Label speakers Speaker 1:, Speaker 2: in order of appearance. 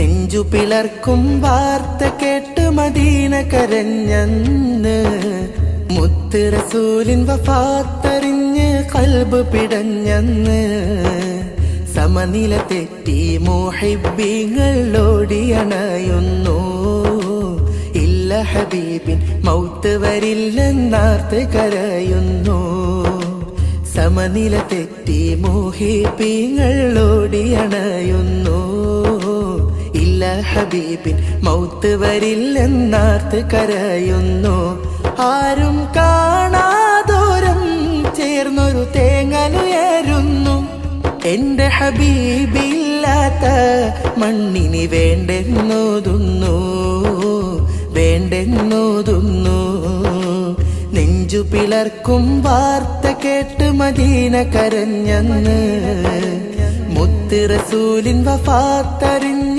Speaker 1: നെഞ്ചു പിളർക്കും വാർത്ത കേട്ട് മദീന കരഞ്ഞന്ന് മുത്ത് റസൂലിൻ വഫാത്തറിഞ്ഞ് ഖൽബ് പിടഞ്ഞന്ന് സമനില തെറ്റി മുഹിബ്ബീങ്ങൾ ഓടിയണയുന്നു ഇല്ല ഹബീബിൻ മൗത്ത് വരില്ലെന്നാർത്ത് കരയുന്നു സമനില തെറ്റി മുഹിബ്ബീങ്ങൾ ഓടിയണയുന്നു ഇല്ല ഹബീബിൻ മൗത്ത് വരില്ലെന്നാർത്ത് കരയുന്നു ആരും കാണാതോരം ചേർന്നൊരു തേങ്ങലുയരുന്നു എന്റെ ഹബീബില്ലാത്ത മണ്ണിനി വേണ്ടെന്നോതുന്നു വേണ്ടെന്നോതുന്നു നെഞ്ചു പിളർക്കും വാർത്ത കേട്ട് മദീന കരഞ്ഞന്ന് മുത്ത് റസൂലിൻ വഫാത്തറിഞ്ഞ്